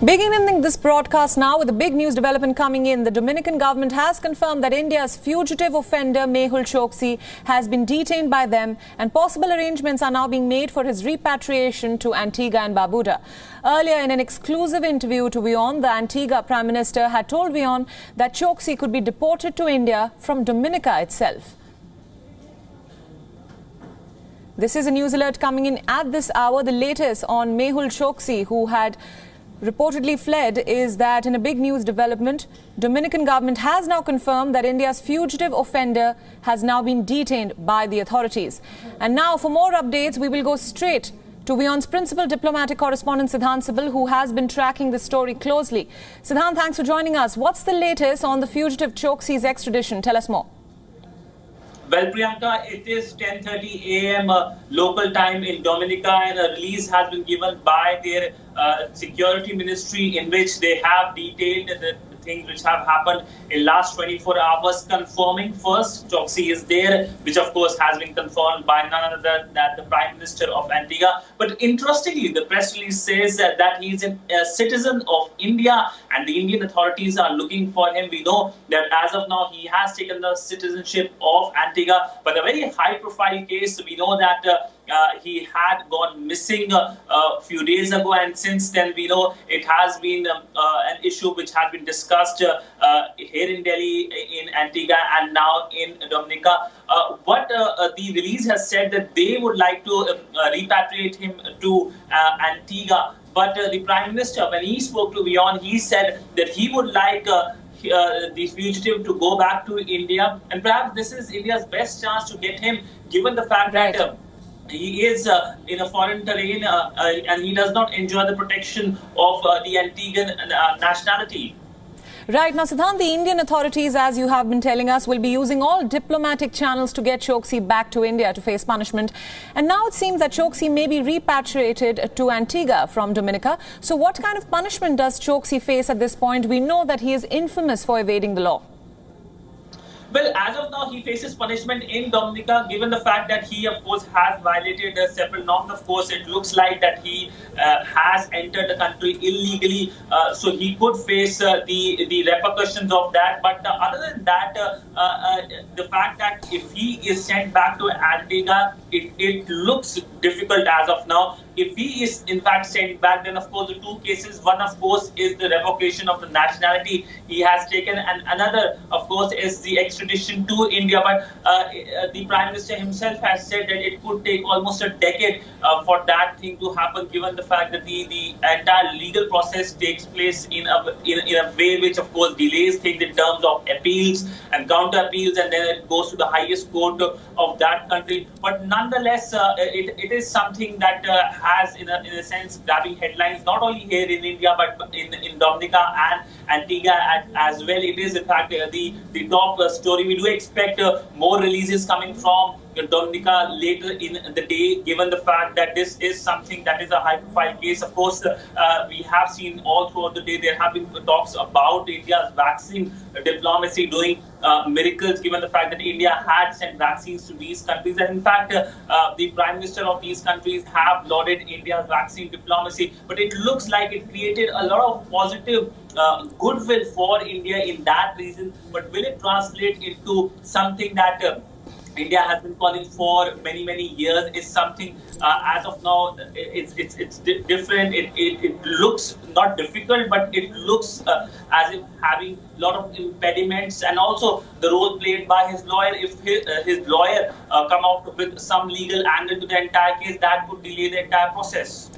Beginning this broadcast now with a big news development coming in. The Dominican government has confirmed that India's fugitive offender Mehul Choksi has been detained by them and possible arrangements are now being made for his repatriation to Antigua and Barbuda. Earlier in an exclusive interview to WION, the Antigua Prime Minister had told WION that Choksi could be deported to India from Dominica itself. This is a news alert coming in at this hour. The latest on Mehul Choksi, who had reportedly fled, is that in a big news development, Dominican government has now confirmed that India's fugitive offender has now been detained by the authorities. And now for more updates, we will go straight to WION's principal diplomatic correspondent Siddhant Sibal, who has been tracking the story closely. Siddhant, thanks for joining us. What's the latest on the fugitive Choksi's extradition? Tell us more. Well, Priyanka, it is 10:30 a.m. Local time in Dominica, and a release has been given by their security ministry in which they have detailed the things which have happened in last 24 hours, confirming first Choksi is there, which of course has been confirmed by none other than the Prime Minister of Antigua. But interestingly, the press release says that he is a citizen of India and the Indian authorities are looking for him. We know that as of now he has taken the citizenship of Antigua, but a very high-profile case. We know that he had gone missing a few days ago, and since then we know it has been an issue which has been discussed here in Delhi, in Antigua, and now in Dominica. What the release has said that they would like to repatriate him to Antigua, but the Prime Minister, when he spoke to WION, he said that he would like the fugitive to go back to India, and perhaps this is India's best chance to get him, given the fact that he is in a foreign terrain and he does not enjoy the protection of the Antiguan nationality. Right. Now, Siddhant, the Indian authorities, as you have been telling us, will be using all diplomatic channels to get Choksi back to India to face punishment. And now it seems that Choksi may be repatriated to Antigua from Dominica. So what kind of punishment does Choksi face at this point? We know that he is infamous for evading the law. Well, as of now, he faces punishment in Dominica, given the fact that he, of course, has violated several norms. Of course, it looks like that he has entered the country illegally, so he could face the repercussions of that. But other than that, the fact that if he is sent back to Antigua, it looks difficult as of now. If he is in fact sent back, then of course the two cases, one of course is the revocation of the nationality he has taken, and another of course is the extradition to India. But the Prime Minister himself has said that it could take almost a decade for that thing to happen, given the fact that the entire legal process takes place in a way which of course delays things in terms of appeals and counter appeals, and then it goes to the highest court of that country. But nonetheless, it is something that has in a sense grabbing headlines not only here in India but in Dominica and Antigua as well. It is in fact the top story. We do expect more releases coming from Dominica later in the day, given the fact that this is something that is a high-profile case. Of course, we have seen all throughout the day there have been talks about India's vaccine diplomacy doing miracles, given the fact that India had sent vaccines to these countries. And in fact, the Prime Minister of these countries have lauded India's vaccine diplomacy. But it looks like it created a lot of positive goodwill for India in that region. But will it translate into something that India has been calling for many years? Is something as of now it's different. It looks not difficult, but it looks as if having a lot of impediments, and also the role played by his lawyer. If his lawyer come out with some legal angle to the entire case, that could delay the entire process.